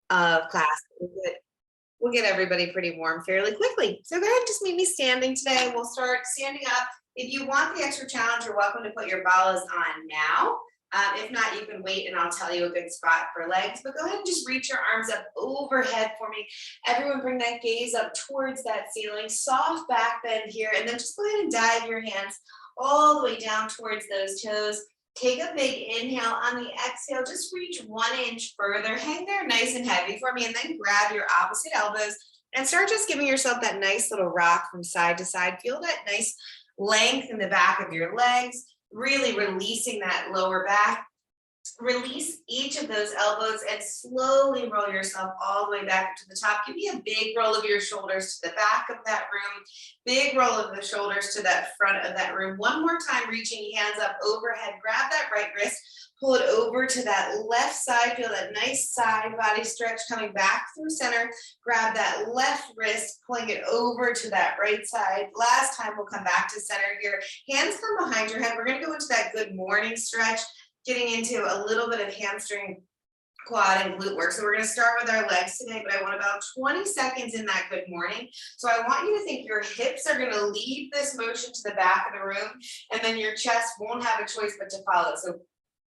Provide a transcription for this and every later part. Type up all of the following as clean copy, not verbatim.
of class. We'll get everybody pretty warm fairly quickly. So go ahead and just meet me standing today. We'll start standing up. If you want the extra challenge, you're welcome to put your Balas on now. If not, you can wait and I'll tell you a good spot for legs, but go ahead and just reach your arms up overhead for me. Everyone bring that gaze up towards that ceiling, soft back bend here, and then just go ahead and dive your hands all the way down towards those toes. Take a big inhale. On the exhale, just reach 1 inch further. Hang there nice and heavy for me, and then grab your opposite elbows and start just giving yourself that nice little rock from side to side. Feel that nice length in the back of your legs, really releasing that lower back. Release each of those elbows and slowly roll yourself all the way back up to the top. Give me a big roll of your shoulders to the back of that room. Big roll of the shoulders to that front of that room. One more time, reaching hands up overhead. Grab that right wrist. Pull it over to that left side. Feel that nice side body stretch coming back through center. Grab that left wrist, pulling it over to that right side. Last time, we'll come back to center here. Hands come behind your head. We're going to go into that good morning stretch, getting into a little bit of hamstring, quad, and glute work. So we're going to start with our legs today, but I want about 20 seconds in that good morning. So I want you to think your hips are going to lead this motion to the back of the room, and then your chest won't have a choice but to follow. So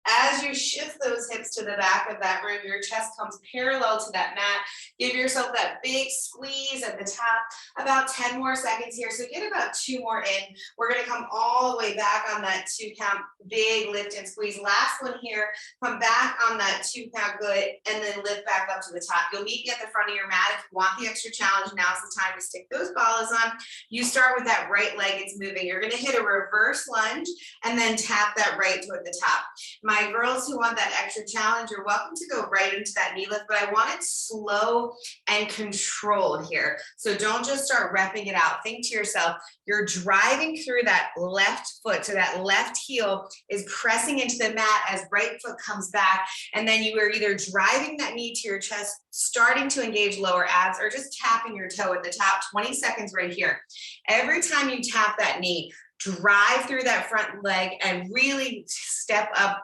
as you shift those hips to the back of that room, your chest comes parallel to that mat. Give yourself that big squeeze at the top. About 10 more seconds here. So get about 2 more in. We're going to come all the way back on that 2 count. Big lift and squeeze. Last one here. Come back on that 2 count. Good. And then lift back up to the top. You'll meet me at the front of your mat. If you want the extra challenge, now's the time to stick those Balas on. You start with that right leg. It's moving. You're going to hit a reverse lunge and then tap that right toe at the top. My girls who want that extra challenge, you're welcome to go right into that knee lift, but I want it slow and controlled here. So don't just start repping it out. Think to yourself, you're driving through that left foot. So that left heel is pressing into the mat as right foot comes back. And then you are either driving that knee to your chest, starting to engage lower abs, or just tapping your toe at the top. 20 seconds right here. Every time you tap that knee, drive through that front leg and really step up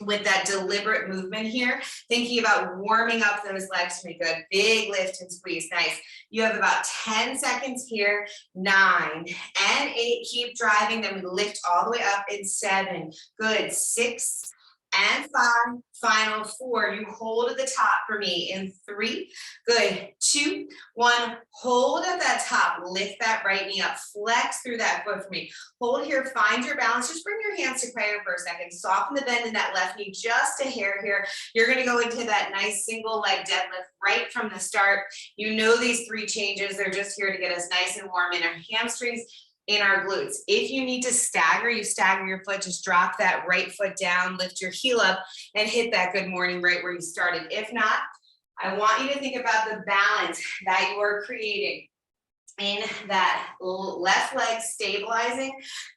with that deliberate movement here, thinking about warming up those legs to make a big lift and squeeze. Nice. You have about 10 seconds here. 9 and 8. Keep driving. Then we lift all the way up in 7. Good. 6 and 5. Final 4. You hold at the top for me in 3. Good. 2, 1. Hold at that top. Lift that right knee up. Flex through that foot for me. Hold here. Find your balance. Just bring your hands to prayer for a second. Soften the bend in that left knee just a hair here. You're going to go into that nice single leg deadlift right from the start. You know these 3 changes. They're just here to get us nice and warm in our hamstrings, in our glutes. If you need to stagger, you stagger your foot, just drop that right foot down, lift your heel up, and hit that good morning right where you started. If not, I want you to think about the balance that you are creating in that left leg stabilizing,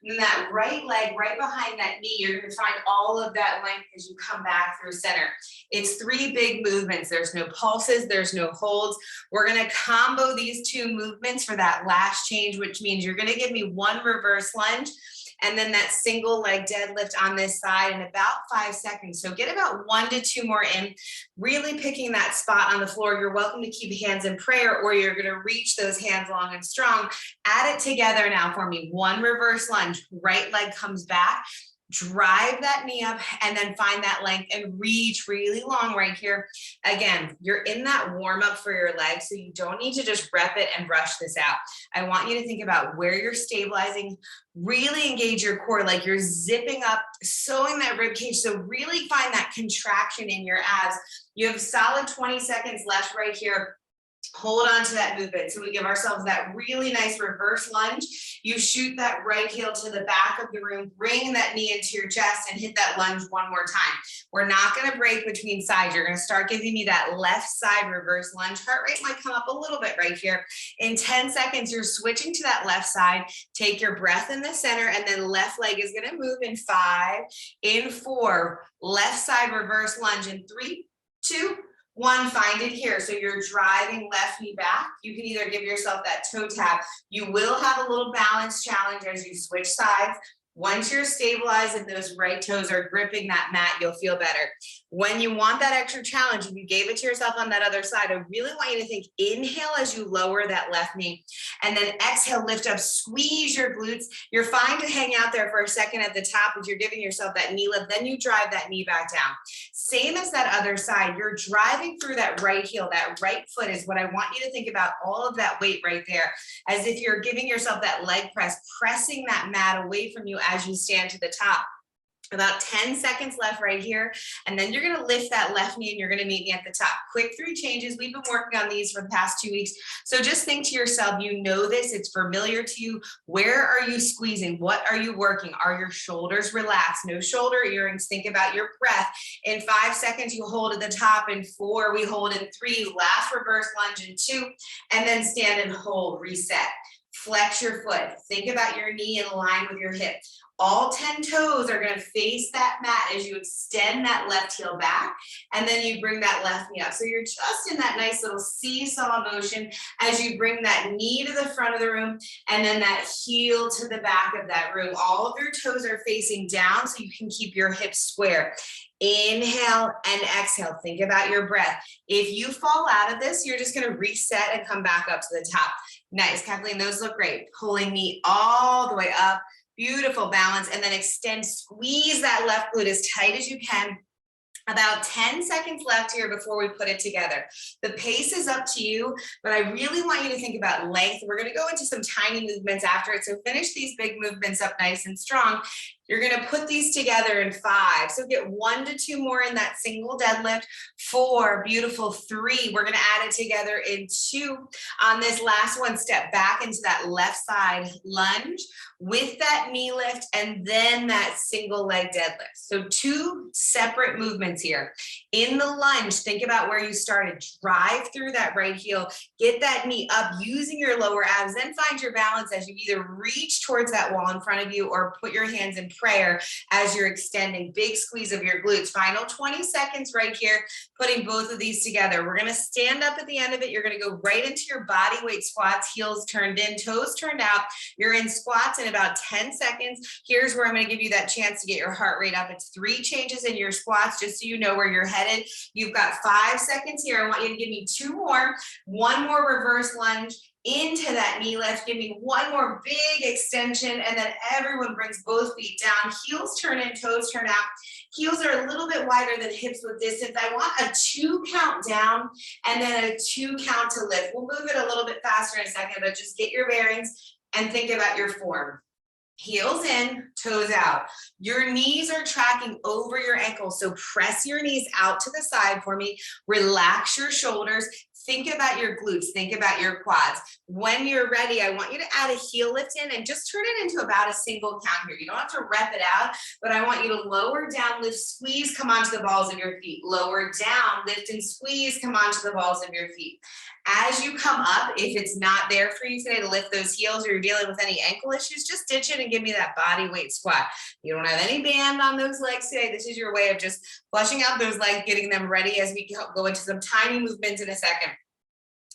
and that right leg right behind that knee. You're going to find all of that length as you come back through center. It's 3 big movements. There's no pulses, there's no holds. We're going to combo these 2 movements for that last change, which means you're going to give me 1 reverse lunge and then that single leg deadlift on this side in about 5 seconds. So get about 1 to 2 more in, really picking that spot on the floor. You're welcome to keep hands in prayer, or you're going to reach those hands long and strong. Add it together now for me. 1 reverse lunge, right leg comes back. Drive that knee up and then find that length and reach really long right here. Again, you're in that warm up for your legs, so you don't need to just rep it and rush this out. I want you to think about where you're stabilizing, really engage your core, like you're zipping up, sewing that rib cage. So really find that contraction in your abs. You have a solid 20 seconds left right here. Hold on to that movement. So we give ourselves that really nice reverse lunge. You shoot that right heel to the back of the room, bring that knee into your chest and hit that lunge 1 more time. We're not going to break between sides. You're going to start giving me that left side reverse lunge. Heart rate might come up a little bit right here. In 10 seconds, you're switching to that left side. Take your breath in the center, and then left leg is going to move in 5, in 4, left side reverse lunge in 3, 2, 1, find it here. So you're driving left knee back. You can either give yourself that toe tap. You will have a little balance challenge as you switch sides. Once you're stabilized and those right toes are gripping that mat, you'll feel better. When you want that extra challenge, if you gave it to yourself on that other side, I really want you to think, inhale as you lower that left knee, and then exhale, lift up, squeeze your glutes. You're fine to hang out there for a second at the top as you're giving yourself that knee lift, then you drive that knee back down. Same as that other side, you're driving through that right heel, that right foot is what I want you to think about, all of that weight right there, as if you're giving yourself that leg press, pressing that mat away from you as you stand to the top. About 10 seconds left right here. And then you're going to lift that left knee and you're going to meet me at the top. Quick 3 changes. We've been working on these for the past 2 weeks. So just think to yourself, you know this, it's familiar to you. Where are you squeezing? What are you working? Are your shoulders relaxed? No shoulder earrings. Think about your breath. In 5 seconds, you hold at the top. In 4, we hold in 3. Last reverse lunge in 2. And then stand and hold. Reset. Flex your foot. Think about your knee in line with your hip. All 10 toes are going to face that mat as you extend that left heel back, and then you bring that left knee up. So you're just in that nice little seesaw motion as you bring that knee to the front of the room and then that heel to the back of that room. All of your toes are facing down so you can keep your hips square. Inhale and exhale. Think about your breath. If you fall out of this, you're just going to reset and come back up to the top. Nice, Kathleen, those look great. Pulling knee all the way up. Beautiful balance, and then extend, squeeze that left glute as tight as you can. About 10 seconds left here before we put it together. The pace is up to you, but I really want you to think about length. We're going to go into some tiny movements after it. So finish these big movements up nice and strong. You're going to put these together in 5. So get 1 to 2 more in that single deadlift. 4, beautiful. 3, we're going to add it together in 2. On this last one, step back into that left side lunge with that knee lift and then that single leg deadlift. So 2 separate movements here. In the lunge, think about where you started. Drive through that right heel. Get that knee up using your lower abs. Then find your balance as you either reach towards that wall in front of you or put your hands in prayer as you're extending. Big squeeze of your glutes. Final 20 seconds right here, putting both of these together. We're going to stand up at the end of it. You're going to go right into your body weight squats, heels turned in, toes turned out. You're in squats in about 10 seconds. Here's where I'm going to give you that chance to get your heart rate up. It's 3 changes in your squats, just so you know where you're headed. You've got 5 seconds here. I want you to give me 2 more, 1 more reverse lunge into that knee lift. Give me 1 more big extension, and then everyone brings both feet down. Heels turn in, toes turn out. Heels are a little bit wider than hips with distance. I want a 2 count down and then a 2 count to lift. We'll move it a little bit faster in a second, but just get your bearings and think about your form. Heels in, toes out. Your knees are tracking over your ankles, so press your knees out to the side for me. Relax your shoulders. Think about your glutes. Think about your quads. When you're ready, I want you to add a heel lift in and just turn it into about a single count here. You don't have to rep it out, but I want you to lower down, lift, squeeze, come onto the balls of your feet. Lower down, lift and squeeze, come onto the balls of your feet. As you come up, if it's not there for you today to lift those heels or you're dealing with any ankle issues, just ditch it and give me that body weight squat. You don't have any band on those legs today. This is your way of just flushing out those legs, getting them ready as we go into some tiny movements in a second.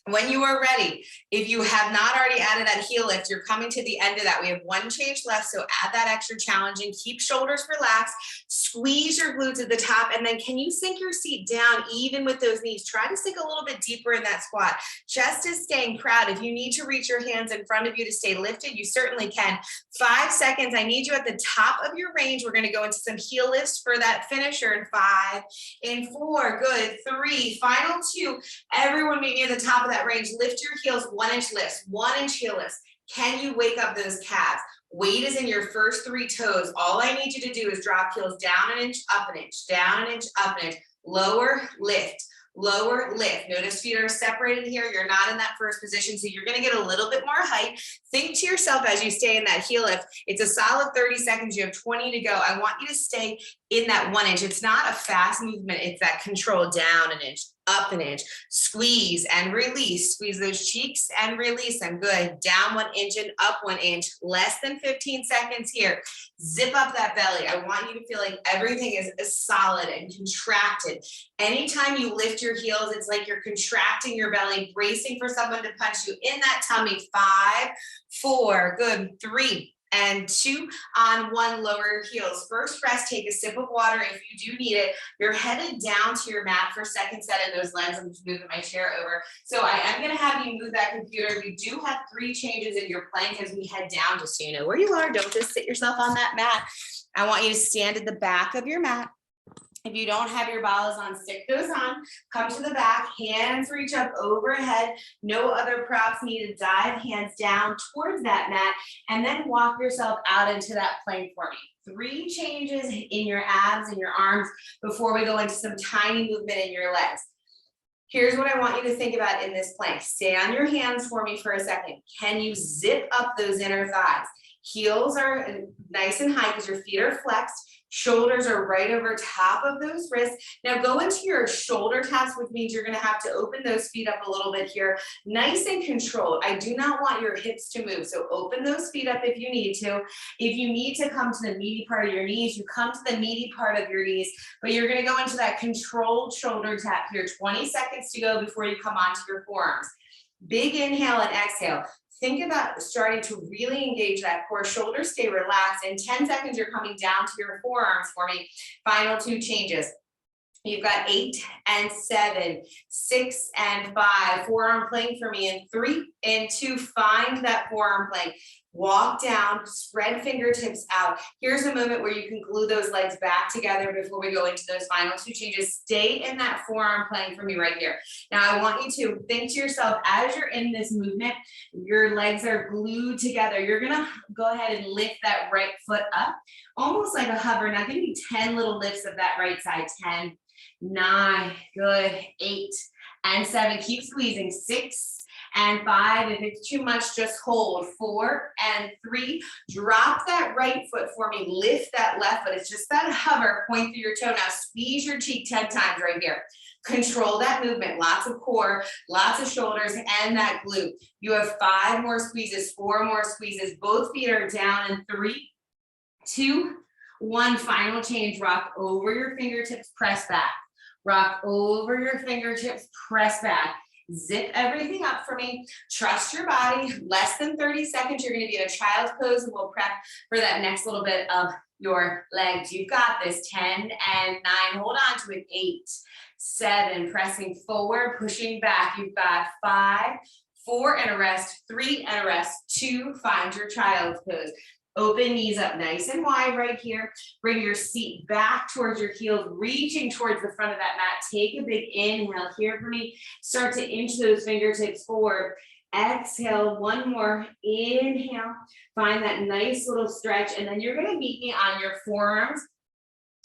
When you are ready, if you have not already added that heel lift, you're coming to the end of that. We have 1 change left, so add that extra challenge and keep shoulders relaxed. Squeeze your glutes at the top, and then can you sink your seat down even with those knees? Try to sink a little bit deeper in that squat. Chest is staying proud. If you need to reach your hands in front of you to stay lifted, you certainly can. 5 seconds. I need you at the top of your range. We're going to go into some heel lifts for that finisher in 5, in 4, good, 3, final 2. Everyone meet me at the top of that range. Lift your heels, 1-inch lifts, 1-inch heel lifts. Can you wake up those calves? Weight is in your first 3 toes. All I need you to do is drop heels down 1 inch, up 1 inch, down 1 inch, up 1 inch, lower, lift. Lower, lift. Notice feet are separated here. You're not in that first position, so you're going to get a little bit more height. Think to yourself as you stay in that heel lift. It's a solid 30 seconds. You have 20 to go. I want you to stay in that 1 inch. It's not a fast movement. It's that control down 1 inch, up 1 inch, squeeze and release. Squeeze those cheeks and release them. Good. Down 1 inch and up 1 inch. Less than 15 seconds here. Zip up that belly. I want you to feel like everything is solid and contracted. Anytime you lift your heels, it's like you're contracting your belly, bracing for someone to punch you in that tummy. 5, 4, good, 3, and 2 on 1, lower heels. First rest, take a sip of water if you do need it. You're headed down to your mat for second set of those legs. I'm just moving my chair over. So I am gonna have you move that computer. We do have 3 changes in your plank as we head down, just so you know where you are. Don't just sit yourself on that mat. I want you to stand at the back of your mat. If you don't have your balas on, stick those on. Come to the back, hands reach up overhead. No other props needed. Dive hands down towards that mat and then walk yourself out into that plank for me. 3 changes in your abs and your arms before we go into some tiny movement in your legs. Here's what I want you to think about in this plank. Stay on your hands for me for a second. Can you zip up those inner thighs? Heels are nice and high because your feet are flexed. Shoulders are right over top of those wrists. Now go into your shoulder taps, which means you're gonna have to open those feet up a little bit here. Nice and controlled. I do not want your hips to move, so open those feet up if you need to. If you need to come to the meaty part of your knees, you come to the meaty part of your knees, but you're gonna go into that controlled shoulder tap here. 20 seconds to go before you come onto your forearms. Big inhale and exhale. Think about starting to really engage that core. Shoulders stay relaxed. In 10 seconds, you're coming down to your forearms for me. Final 2 changes. You've got 8 and 7, 6 and 5. Forearm plank for me in 3 and 2. Find that forearm plank. Walk down, spread fingertips out. Here's a moment where you can glue those legs back together before we go into those final 2 changes. Stay in that forearm plank for me right here. Now I want you to think to yourself, as you're in this movement, your legs are glued together. You're gonna go ahead and lift that right foot up, almost like a hover. Now give me 10 little lifts of that right side. 10, 9, good, 8 and 7. Keep squeezing. 6 and 5. If it's too much, just hold. 4 and 3. Drop that right foot for me. Lift that left foot. It's just that hover. Point through your toe. Now squeeze your cheek 10 times right here. Control that movement. Lots of core, lots of shoulders, and that glute. You have 5 more squeezes, 4 more squeezes. Both feet are down in 3, 2, 1. Final change. Rock over your fingertips, press back. Rock over your fingertips, press back. Zip everything up for me. Trust your body. Less than 30 seconds, you're going to be in a child's pose, and we'll prep for that next little bit of your legs. You've got this. 10 and 9. Hold on to it. 8, 7. Pressing forward, pushing back. You've got 5, 4 and a rest, 3 and a rest, 2. Find your child's pose. Open knees up nice and wide right here. Bring your seat back towards your heels, reaching towards the front of that mat. Take a big inhale here for me. Start to inch those fingertips forward. Exhale, 1 more. Inhale. Find that nice little stretch. And then you're going to meet me on your forearms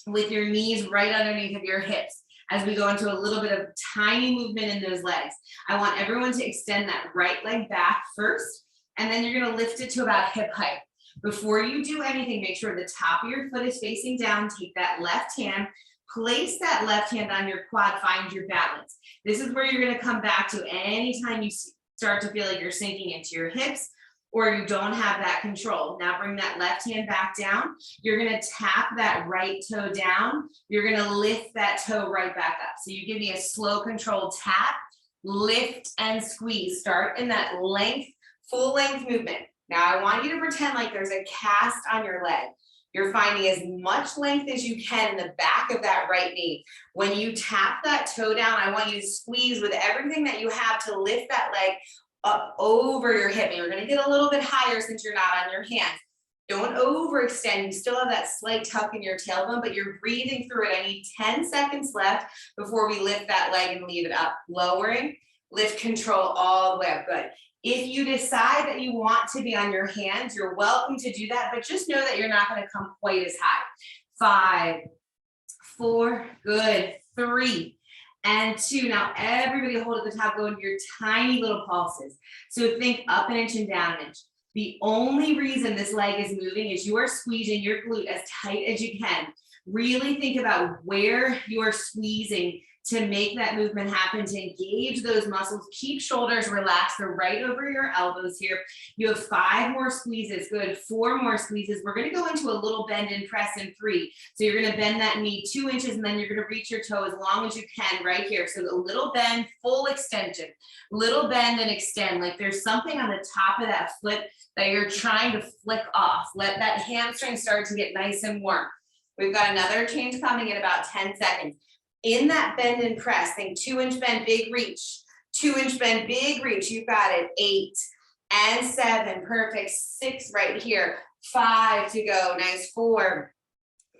with your knees right underneath of your hips as we go into a little bit of tiny movement in those legs. I want everyone to extend that right leg back first, and then you're going to lift it to about hip height. Before you do anything, make sure the top of your foot is facing down. Take that left hand, place that left hand on your quad, find your balance. This is where you're going to come back to anytime you start to feel like you're sinking into your hips or you don't have that control. Now bring that left hand back down. You're going to tap that right toe down. You're going to lift that toe right back up. So you give me a slow controlled tap, lift and squeeze. Start in that length, full length movement. Now I want you to pretend like there's a cast on your leg. You're finding as much length as you can in the back of that right knee. When you tap that toe down, I want you to squeeze with everything that you have to lift that leg up over your hip. And you're going to get a little bit higher since you're not on your hands. Don't overextend. You still have that slight tuck in your tailbone, but you're breathing through it. I need 10 seconds left before we lift that leg and leave it up. Lowering, lift, control all the way up. Good. If you decide that you want to be on your hands, you're welcome to do that, but just know that you're not going to come quite as high. 5, 4, good, 3, and 2. Now everybody hold at the top, go into your tiny little pulses. So think up an inch and down an inch. The only reason this leg is moving is you are squeezing your glute as tight as you can. Really think about where you are squeezing to make that movement happen, to engage those muscles. Keep shoulders relaxed. They're right over your elbows here. You have 5 more squeezes. Good. 4 more squeezes. We're going to go into a little bend and press in 3. So you're going to bend that knee 2 inches, and then you're going to reach your toe as long as you can right here. So a little bend, full extension, little bend and extend. Like there's something on the top of that foot that you're trying to flick off. Let that hamstring start to get nice and warm. We've got another change coming in about 10 seconds. In that bend and press, think 2-inch bend, big reach. 2-inch bend, big reach. You've got it. 8 and 7. Perfect. 6 right here. 5 to go. Nice. 4,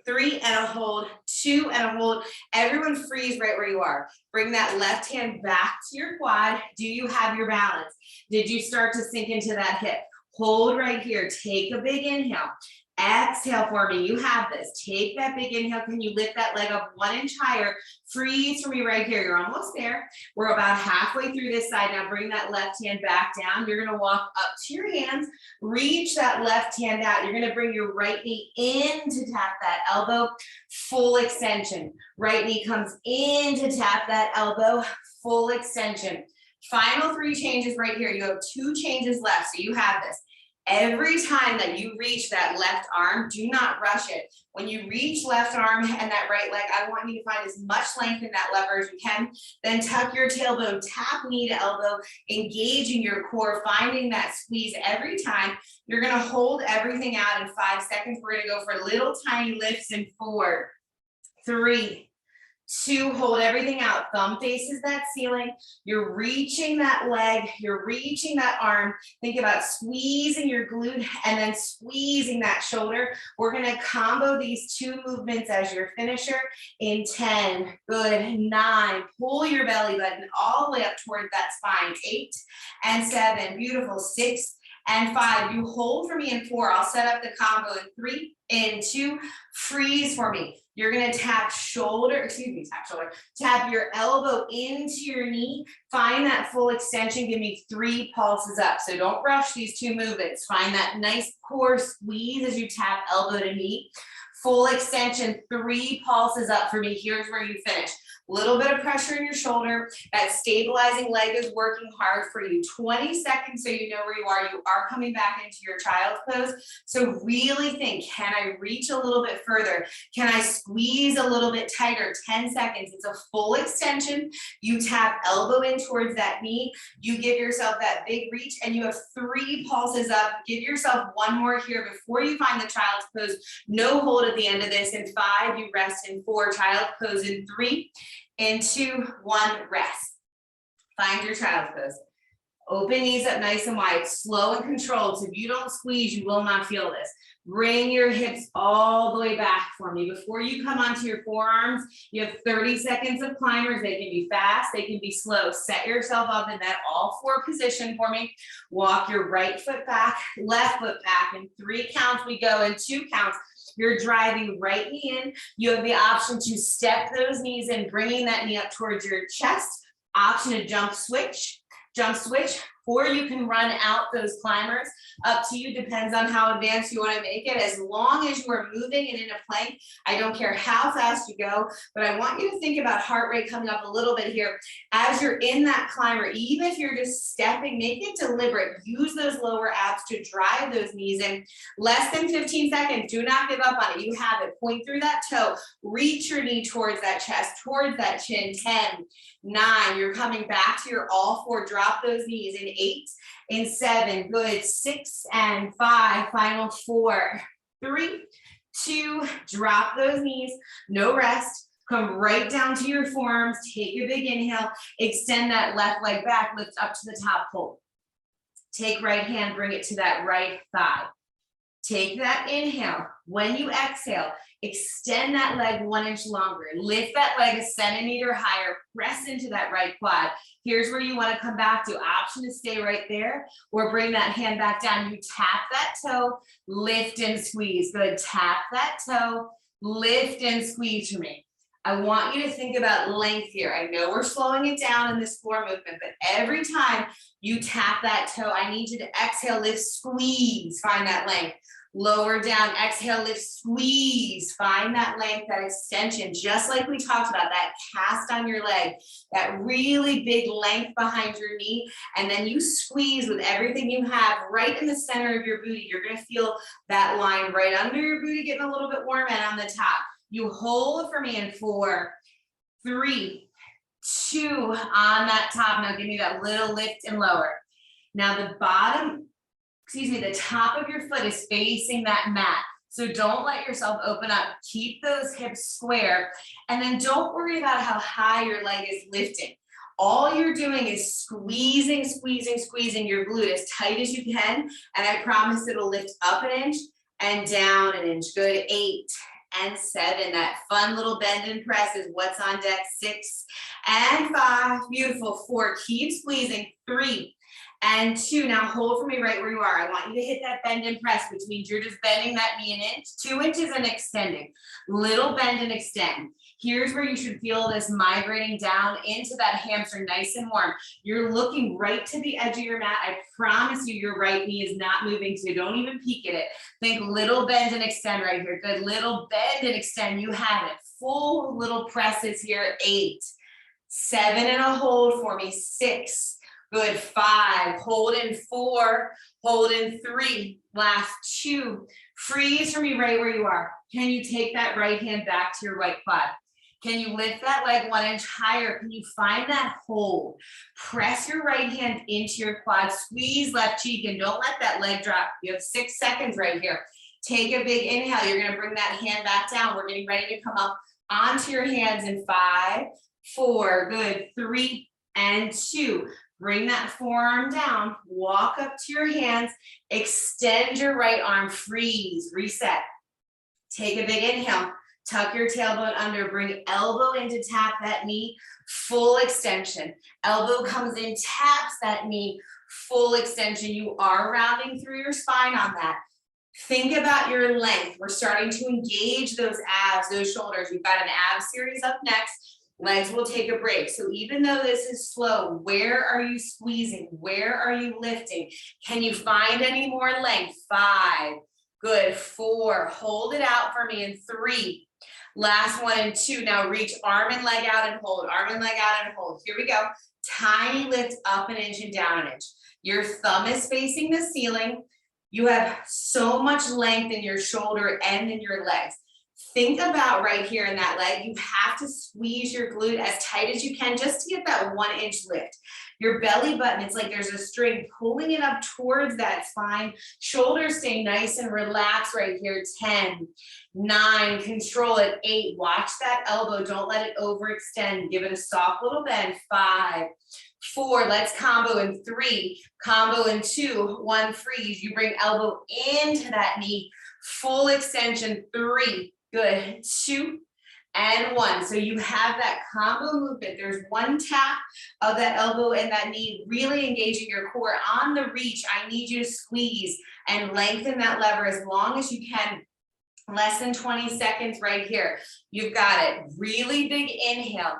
3 and a hold. 2 and a hold. Everyone freeze right where you are. Bring that left hand back to your quad. Do you have your balance? Did you start to sink into that hip? Hold right here. Take a big inhale. Exhale for me. You have this. Take that big inhale. Can you lift that leg up 1 inch higher? Freeze for me right here. You're almost there. We're about halfway through this side. Now bring that left hand back down. You're going to walk up to your hands. Reach that left hand out. You're going to bring your right knee in to tap that elbow. Full extension. Right knee comes in to tap that elbow. Full extension. Final 3 changes right here. You have 2 changes left. So you have this. Every time that you reach that left arm, do not rush it. When you reach left arm and that right leg, I want you to find as much length in that lever as you can. Then tuck your tailbone, tap knee to elbow, engaging your core, finding that squeeze every time. You're going to hold everything out in 5 seconds. We're going to go for little tiny lifts in 4, 3, 2, hold everything out. Thumb faces that ceiling. You're reaching that leg. You're reaching that arm. Think about squeezing your glute and then squeezing that shoulder. We're going to combo these 2 movements as your finisher in 10. Good. 9. Pull your belly button all the way up toward that spine. 8 and 7. Beautiful. 6 and 5. You hold for me in 4. I'll set up the combo in 3, in 2. Freeze for me. You're going to tap your elbow into your knee. Find that full extension. Give me 3 pulses up. So don't rush these 2 movements. Find that nice core squeeze as you tap elbow to knee. Full extension, 3 pulses up for me. Here's where you finish. Little bit of pressure in your shoulder. That stabilizing leg is working hard for you. 20 seconds so you know where you are. You are coming back into your child's pose. So really think, can I reach a little bit further? Can I squeeze a little bit tighter? 10 seconds. It's a full extension. You tap elbow in towards that knee. You give yourself that big reach and you have 3 pulses up. Give yourself 1 more here before you find the child's pose. No hold at the end of this. In 5, you rest. In 4, child pose. In 3, in 2, 1, rest. Find your child's pose. Open knees up nice and wide, slow and controlled. So if you don't squeeze, you will not feel this. Bring your hips all the way back for me. Before you come onto your forearms, you have 30 seconds of climbers. They can be fast, they can be slow. Set yourself up in that all 4 position for me. Walk your right foot back, left foot back. In 3 counts we go, in 2 counts. You're driving right knee in. You have the option to step those knees in, bringing that knee up towards your chest. Option to jump switch, or you can run out those climbers. Up to you, depends on how advanced you want to make it. As long as you are moving and in a plank, I don't care how fast you go, but I want you to think about heart rate coming up a little bit here. As you're in that climber, even if you're just stepping, make it deliberate. Use those lower abs to drive those knees in. Less than 15 seconds. Do not give up on it. You have it. Point through that toe. Reach your knee towards that chest, towards that chin. 10, 9. You're coming back to your all 4. Drop those knees. In 8, in 7, good. 6 and 5, final 4, 3, 2, drop those knees, no rest. Come right down to your forearms. Take a big inhale. Extend that left leg back. Lift up to the top. Pull. Take right hand. Bring it to that right thigh. Take that inhale. When you exhale, extend that leg 1 inch longer. Lift that leg a centimeter higher. Press into that right quad. Here's where you want to come back to. Option to stay right there or bring that hand back down. You tap that toe, lift and squeeze. Good. Tap that toe, lift and squeeze for me. I want you to think about length here. I know we're slowing it down in this floor movement, but every time you tap that toe, I need you to exhale, lift, squeeze, find that length. Lower down, exhale, lift, squeeze. Find that length, that extension, just like we talked about, that cast on your leg, that really big length behind your knee. And then you squeeze with everything you have right in the center of your booty. You're gonna feel that line right under your booty getting a little bit warm, and on the top. You hold for me in 4, 3, 2, on that top. Now give me that little lift and lower. Now the the top of your foot is facing that mat. So don't let yourself open up. Keep those hips square. And then don't worry about how high your leg is lifting. All you're doing is squeezing your glute as tight as you can. And I promise it'll lift up an inch and down an inch. Good. 8 and 7. That fun little bend and press is what's on deck. 6 and 5. Beautiful. 4. Keep squeezing. 3 and 2. Now hold for me right where you are. I want you to hit that bend and press, which means you're just bending that knee an inch, 2 inches and extending. Little bend and extend. Here's where you should feel this migrating down into that hamstring, nice and warm. You're looking right to the edge of your mat. I promise you your right knee is not moving, so don't even peek at it. Think little bend and extend right here. Good. Little bend and extend. You have it. Full little presses here. 8, 7 and a hold for me. 6. Good. 5, hold in 4, hold in 3, last 2. Freeze for me right where you are. Can you take that right hand back to your right quad? Can you lift that leg 1 inch higher? Can you find that hold? Press your right hand into your quad, squeeze left cheek, and don't let that leg drop. You have 6 seconds right here. Take a big inhale. You're gonna bring that hand back down. We're getting ready to come up onto your hands in 5, 4, good, 3 and 2. Bring that forearm down, walk up to your hands, extend your right arm, freeze, reset. Take a big inhale, tuck your tailbone under, bring elbow in to tap that knee, full extension. Elbow comes in, taps that knee, full extension. You are rounding through your spine on that. Think about your length. We're starting to engage those abs, those shoulders. We've got an ab series up next. Legs will take a break. So even though this is slow, where are you squeezing? Where are you lifting? Can you find any more length? 5, good. 4, hold it out for me in 3. Last one in 2. Now reach arm and leg out and hold, arm and leg out and hold. Here we go. Tiny lift up an inch and down an inch. Your thumb is facing the ceiling. You have so much length in your shoulder and in your legs. Think about right here in that leg, you have to squeeze your glute as tight as you can just to get that 1 inch lift. Your belly button, it's like there's a string pulling it up towards that spine. Shoulders stay nice and relaxed right here. 10, 9, control it. 8, watch that elbow. Don't let it overextend. Give it a soft little bend. 5, 4, let's combo in 3, combo in 2, 1, freeze. You bring elbow into that knee, full extension. 3, good. 2 and 1. So you have that combo movement. There's one tap of that elbow and that knee, really engaging your core. On the reach, I need you to squeeze and lengthen that lever as long as you can. Less than 20 seconds right here. You've got it. Really big inhale.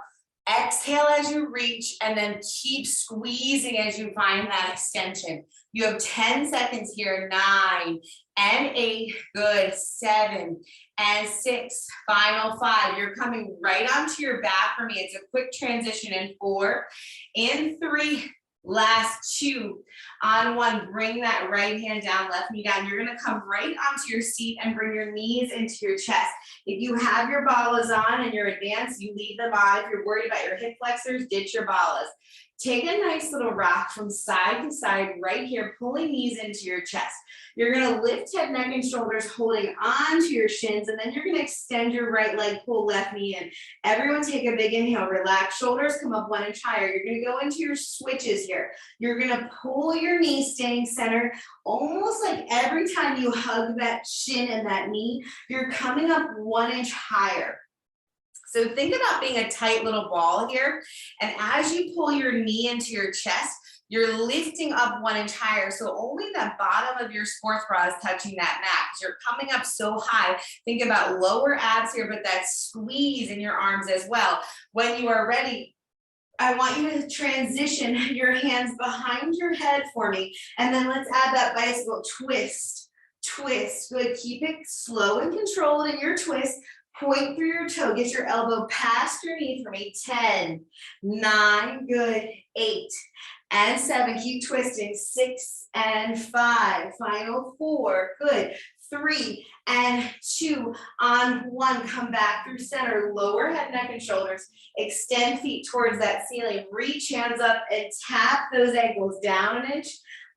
Exhale as you reach, and then keep squeezing as you find that extension. You have 10 seconds here. 9 and 8, good. 7 and 6, final 5. You're coming right onto your back for me. It's a quick transition in 4, in 3, last 2, on 1. Bring that right hand down, left knee down. You're gonna come right onto your seat and bring your knees into your chest. If you have your balas on and you're advanced, you leave them on. If you're worried about your hip flexors, ditch your balas. Take a nice little rock from side to side right here, pulling knees into your chest. You're gonna lift head, neck, and shoulders, holding onto your shins, and then you're gonna extend your right leg, pull left knee in. Everyone take a big inhale, relax, shoulders come up 1 inch higher. You're gonna go into your switches here. You're gonna pull your knee, staying centered, almost like every time you hug that shin and that knee, you're coming up 1 inch higher. So think about being a tight little ball here. And as you pull your knee into your chest, you're lifting up 1 inch higher. So only the bottom of your sports bra is touching that mat. You're coming up so high. Think about lower abs here, but that squeeze in your arms as well. When you are ready, I want you to transition your hands behind your head for me. And then let's add that bicycle twist, twist. Good, keep it slow and controlled in your twist. Point through your toe, get your elbow past your knee for me. 10, 9, good, 8, and 7, keep twisting. 6 and 5, final 4, good. 3 and 2, on 1, come back through center, lower head, neck, and shoulders. Extend feet towards that ceiling, reach hands up and tap those ankles down an inch,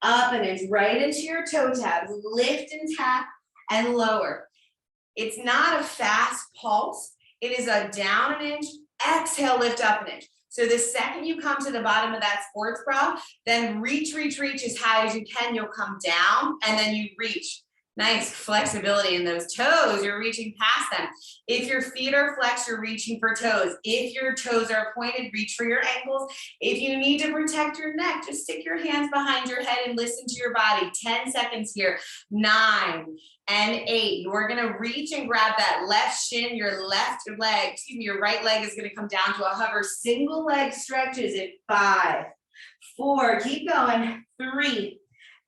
up an inch, right into your toe tabs. Lift and tap and lower. It's not a fast pulse. It is a down an inch, exhale, lift up an inch. So the second you come to the bottom of that sports bra, then reach as high as you can. You'll come down and then you reach. Nice flexibility in those toes. You're reaching past them. If your feet are flexed, you're reaching for toes. If your toes are pointed, reach for your ankles. If you need to protect your neck, just stick your hands behind your head and listen to your body. 10 seconds here. 9 and 8. You're gonna reach and grab that left shin, your left leg, your right leg is gonna come down to a hover. Single leg stretches in 5, 4, keep going, 3,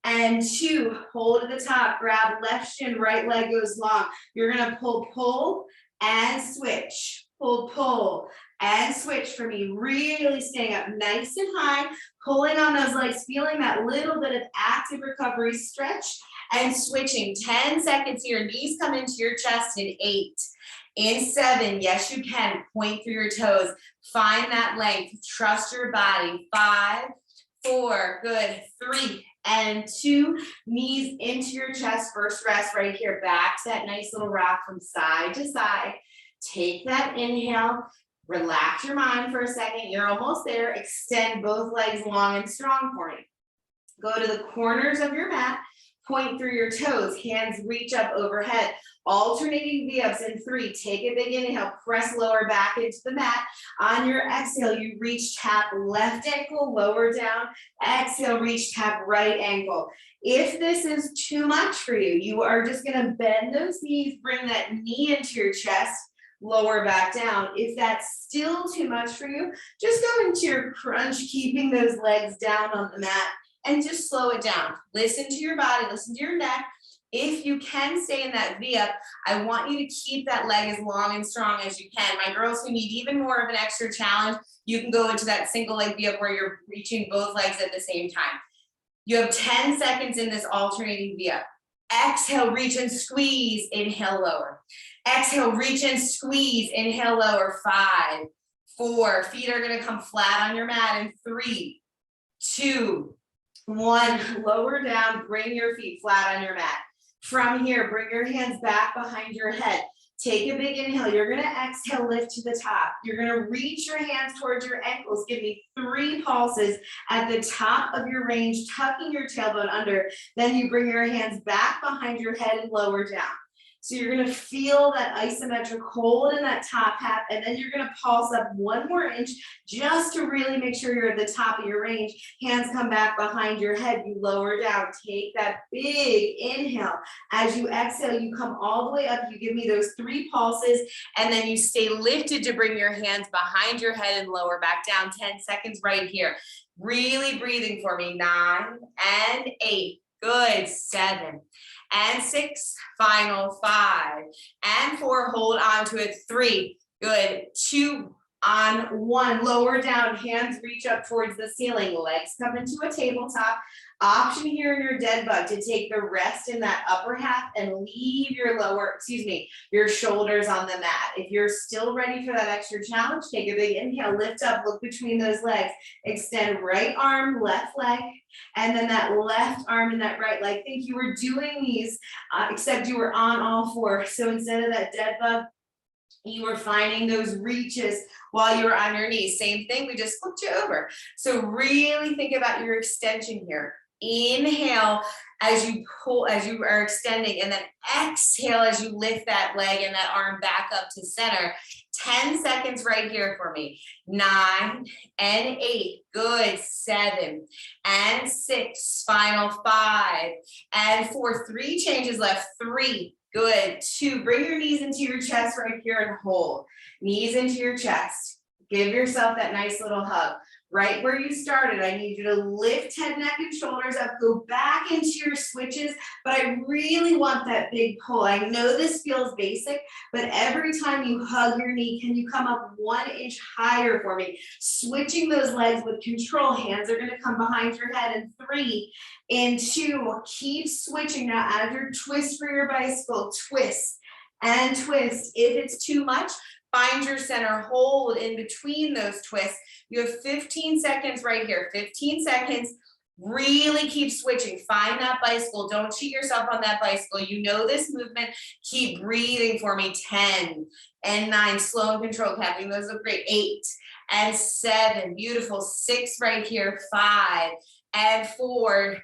and 2, hold at the top, grab left shin, right leg goes long. You're gonna pull, and switch. Pull, and switch for me. Really staying up nice and high, pulling on those legs, feeling that little bit of active recovery stretch, and switching. 10 seconds here, knees come into your chest in 8. In 7, yes you can, point through your toes. Find that length, trust your body. 5, 4, good, 3, and 2, knees into your chest. First rest right here, back to that nice little rock from side to side. Take that inhale, relax your mind for a second. You're almost there. Extend both legs long and strong for me. Go to the corners of your mat, point through your toes, hands reach up overhead. Alternating V-ups in 3, take a big inhale, press lower back into the mat. On your exhale, you reach, tap left ankle, lower down. Exhale, reach, tap right ankle. If this is too much for you, you are just gonna bend those knees, bring that knee into your chest, lower back down. If that's still too much for you, just go into your crunch, keeping those legs down on the mat, and just slow it down. Listen to your body, listen to your neck. If you can stay in that V-up, I want you to keep that leg as long and strong as you can. My girls who need even more of an extra challenge, you can go into that single leg V-up where you're reaching both legs at the same time. You have 10 seconds in this alternating V-up. Exhale, reach and squeeze, inhale, lower. Exhale, reach and squeeze, inhale, lower. 5, 4, feet are gonna come flat on your mat in 3, 2, 1, lower down, bring your feet flat on your mat. From here, bring your hands back behind your head. Take a big inhale. You're gonna exhale, lift to the top. You're gonna reach your hands towards your ankles. Give me 3 pulses at the top of your range, tucking your tailbone under. Then you bring your hands back behind your head and lower down. So you're gonna feel that isometric hold in that top half, and then you're gonna pulse up 1 more inch just to really make sure you're at the top of your range. Hands come back behind your head, you lower down. Take that big inhale. As you exhale, you come all the way up, you give me those 3 pulses, and then you stay lifted to bring your hands behind your head and lower back down. 10 seconds right here. Really breathing for me. 9 and 8, good, 7 and 6, final 5 and 4, hold on to it, 3, good, 2, on 1, lower down, hands reach up towards the ceiling, legs come into a tabletop. Option here in your dead bug to take the rest in that upper half and leave your your shoulders on the mat. If you're still ready for that extra challenge, take a big inhale, lift up, look between those legs, extend right arm, left leg, and then that left arm and that right leg. Think you were doing these, except you were on all 4. So instead of that dead bug, you were finding those reaches while you were on your knees. Same thing, we just flipped you over. So really think about your extension here. Inhale as you pull, as you are extending, and then exhale as you lift that leg and that arm back up to center. 10 seconds right here for me. 9 and 8, good, 7 and 6, final 5 and 4, 3 changes left, 3, good, 2, bring your knees into your chest right here and hold. Knees into your chest. Give yourself that nice little hug. right where you started. I need you to lift head, neck, and shoulders up, go back into your switches, but I really want that big pull. I know this feels basic, but every time you hug your knee, can you come up 1 inch higher for me? Switching those legs with control. Hands are gonna come behind your head in 3, in 2, keep switching. Now as your twist for your bicycle, twist and twist. If it's too much, find your center, hold in between those twists. You have 15 seconds right here, 15 seconds. Really keep switching. Find that bicycle. Don't cheat yourself on that bicycle. You know this movement. Keep breathing for me. 10 and 9. Slow and control, Kathleen. Those look great. 8 and 7. Beautiful. 6 right here. 5 and 4.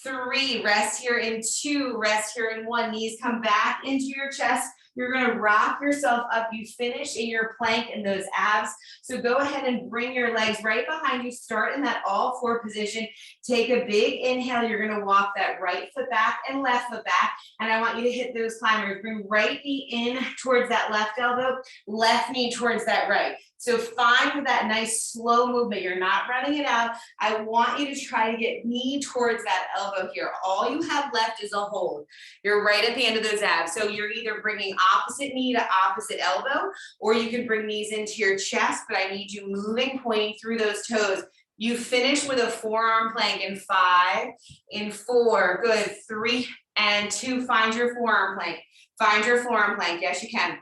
3. Rest here in 2. Rest here in 1. Knees come back into your chest. You're gonna rock yourself up. You finish in your plank and those abs. So go ahead and bring your legs right behind you. Start in that all 4 position. Take a big inhale. You're gonna walk that right foot back and left foot back. And I want you to hit those climbers. Bring right knee in towards that left elbow, left knee towards that right. So find that nice slow movement. You're not running it out. I want you to try to get knee towards that elbow here. All you have left is a hold. You're right at the end of those abs. So you're either bringing opposite knee to opposite elbow, or you can bring knees into your chest, but I need you moving, pointing through those toes. You finish with a forearm plank in 5, in 4, good, 3 and 2, find your forearm plank. Find your forearm plank, yes you can.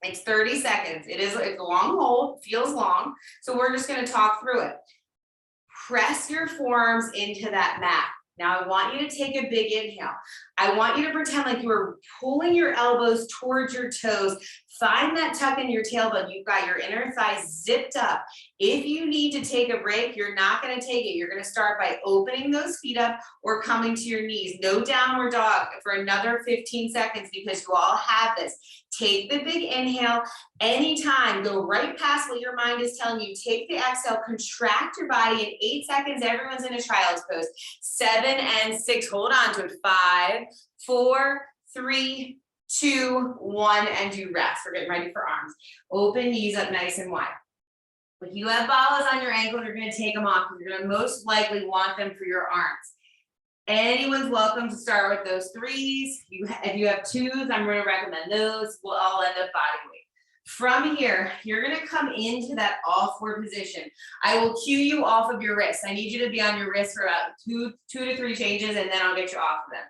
It's 30 seconds. It's a long hold, feels long. So we're just gonna talk through it. Press your forearms into that mat. Now I want you to take a big inhale. I want you to pretend like you are pulling your elbows towards your toes. Find that tuck in your tailbone. You've got your inner thighs zipped up. If you need to take a break, you're not going to take it. You're going to start by opening those feet up or coming to your knees. No downward dog for another 15 seconds because you all have this. Take the big inhale. Anytime, go right past what your mind is telling you. Take the exhale, contract your body in 8 seconds. Everyone's in a child's pose. 7 and 6, hold on to it. 5, 4, 3, 2, 1, and you rest. We're getting ready for arms. Open knees up nice and wide. If you have balas on your ankle, you're going to take them off. You're going to most likely want them for your arms. Anyone's welcome to start with those 3s. If you have 2s, I'm going to recommend those. We'll all end up body weight. From here, you're going to come into that all 4 position. I will cue you off of your wrists. I need you to be on your wrists for about 2 to 3 changes, and then I'll get you off of them.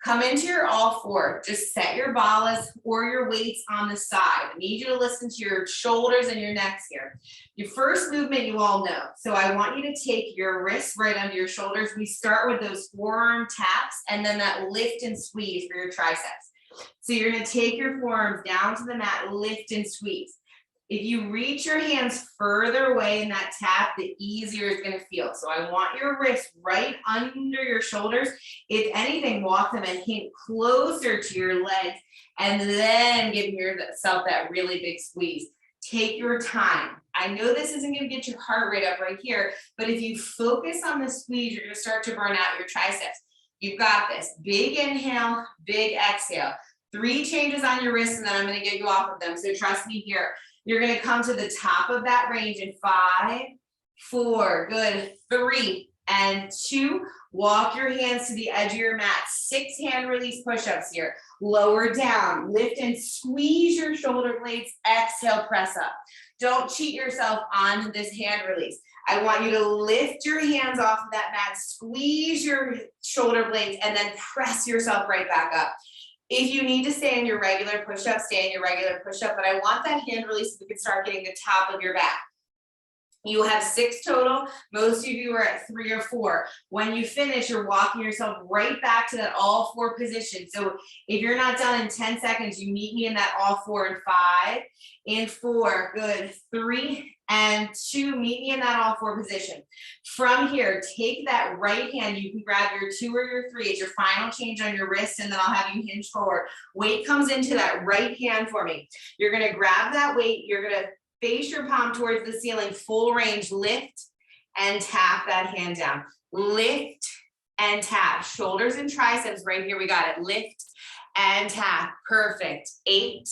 Come into your all 4. Just set your balas or your weights on the side. I need you to listen to your shoulders and your necks here. Your first movement you all know. So I want you to take your wrists right under your shoulders. We start with those forearm taps and then that lift and squeeze for your triceps. So you're going to take your forearms down to the mat, lift and squeeze. If you reach your hands further away in that tap, the easier it's going to feel. So I want your wrists right under your shoulders. If anything, walk them a hint closer to your legs and then give yourself that really big squeeze. Take your time. I know this isn't going to get your heart rate up right here, but if you focus on the squeeze, you're going to start to burn out your triceps. You've got this. Big inhale, big exhale. 3 changes on your wrists, and then I'm going to get you off of them. So trust me here. You're going to come to the top of that range in 5, 4, good, 3 and 2. Walk your hands to the edge of your mat. 6 hand release push-ups here. Lower down, lift and squeeze your shoulder blades. Exhale, press up. Don't cheat yourself on this hand release. I want you to lift your hands off of that mat, squeeze your shoulder blades, and then press yourself right back up. If you need to stay in your regular push-up, stay in your regular push-up, but I want that hand release so we can start getting the top of your back. You have 6 total. Most of you are at 3 or 4. When you finish, you're walking yourself right back to that all 4 position. So if you're not done in 10 seconds, you meet me in that all 4 in 5, in 4, good, 3 and 2, meet me in that all 4 position. From here, take that right hand. You can grab your 2 or your 3. It's your final change on your wrist, and then I'll have you hinge forward. Weight comes into that right hand for me. You're going to grab that weight. You're going to face your palm towards the ceiling, full range, lift and tap that hand down. Lift and tap. Shoulders and triceps right here. We got it. Lift and tap. Perfect. 8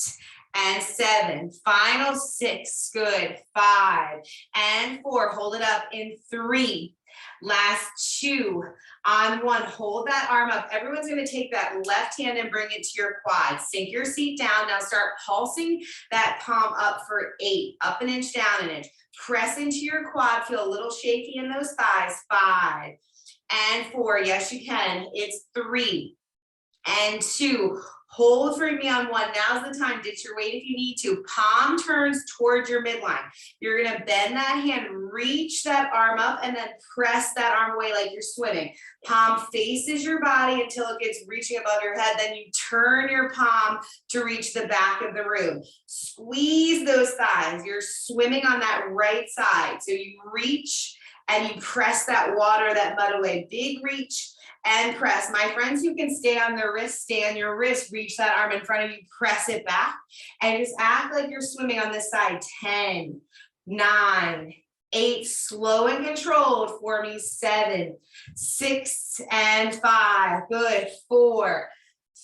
and 7, final 6, good, 5 and 4, hold it up in 3, last 2, on 1, hold that arm up. Everyone's going to take that left hand and bring it to your quad. Sink your seat down. Now start pulsing that palm up for 8, up an inch, down an inch. Press into your quad, feel a little shaky in those thighs. 5 and 4, yes you can. It's 3 and 2. Hold for me on 1. Now's the time. Ditch your weight if you need to. Palm turns towards your midline. You're going to bend that hand, reach that arm up, and then press that arm away like you're swimming. Palm faces your body until it gets reaching above your head. Then you turn your palm to reach the back of the room. Squeeze those thighs. You're swimming on that right side. So you reach and you press that water, that mud away. Big reach and press. My friends who can stay on their wrist, stay on your wrist, reach that arm in front of you, press it back, and just act like you're swimming on this side. 10, 9, 8, slow and controlled for me. 7, 6, and 5, good. 4,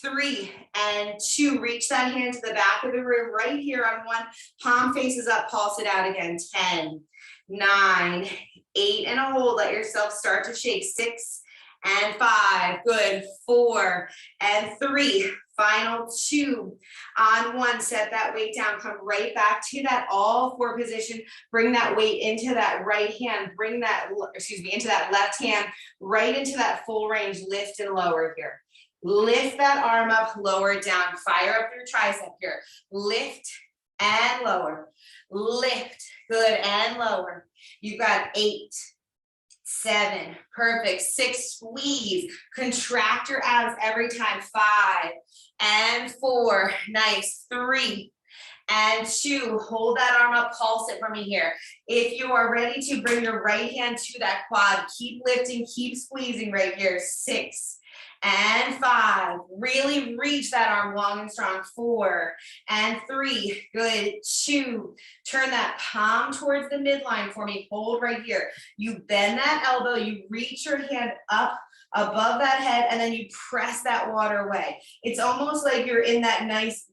3, and 2, reach that hand to the back of the room right here on 1, palm faces up, pulse it out again. 10, 9, 8, and a hold, let yourself start to shake. 6 and 5, good. 4 and 3, final 2, on 1, set that weight down, come right back to that all 4 position, bring that weight into that right hand, bring that, into that left hand, right into that full range, lift and lower here. Lift that arm up, lower it down, fire up your tricep here, lift and lower, lift, good, and lower. You've got 8, 7, perfect, 6, squeeze, contract your abs every time. 5 and 4, nice. 3 and 2, hold that arm up, pulse it for me here. If you are ready to bring your right hand to that quad, keep lifting, keep squeezing right here. 6 and 5, really reach that arm long and strong. 4 and 3, good. 2, turn that palm towards the midline for me, hold right here. You bend that elbow, you reach your hand up above that head, and then you press that water away. It's almost like you're in that nice,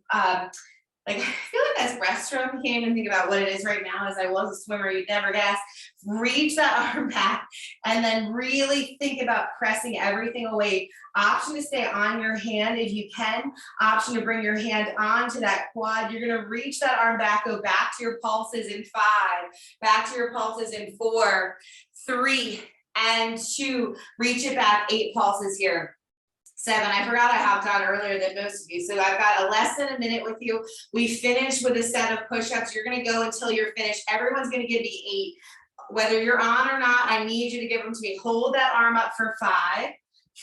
like, I feel like that's breaststroke. I can't even think about what it is right now. As I was a swimmer, you'd never guess. Reach that arm back and then really think about pressing everything away. Option to stay on your hand if you can. Option to bring your hand onto that quad. You're going to reach that arm back, go back to your pulses in 5, back to your pulses in 4, 3, and 2. Reach it back, 8 pulses here. 7, I forgot I hopped on earlier than most of you. So I've got a less than a minute with you. We finished with a set of push-ups. You're going to go until you're finished. Everyone's going to give me 8. Whether you're on or not, I need you to give them to me. Hold that arm up for 5,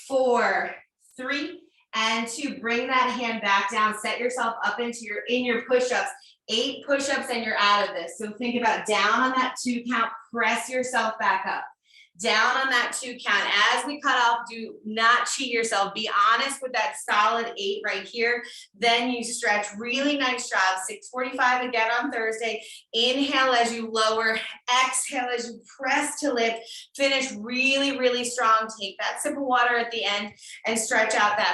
4, 3, and 2. Bring that hand back down. Set yourself up into your push-ups. 8 push-ups and you're out of this. So think about down on that 2 count. Press yourself back up. Down on that 2 count. As we cut off, do not cheat yourself. Be honest with that solid 8 right here. Then you stretch. Really nice job. 6:45 again on Thursday. Inhale as you lower. Exhale as you press to lift. Finish really, really strong. Take that sip of water at the end and stretch out that